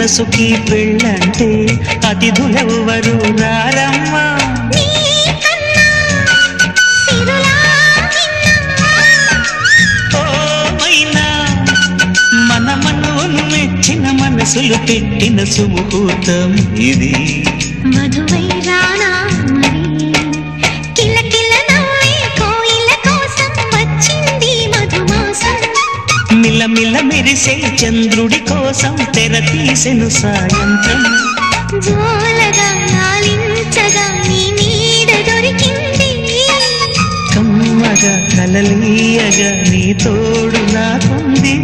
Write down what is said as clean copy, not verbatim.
మనసుకి పెళ్ళంటే అతిథులెవ్వరు రారమ్మా. మన మనవును మెచ్చిన మనసులు పెట్టిన సుముహూర్తం ఇది. మధువై రానా మరి కిలకిల నవ్వే కోయిల కోసం వచ్చింది మధుమాసం. మిలమిల మెరిసే చంద్రుడి కోసం తెర తీసెను సాయంత్రం. జోలగా లాలించగా నీ నీడ దొరికింది. కమ్మగా కలలీయగా నీ తోడు నాకుంది.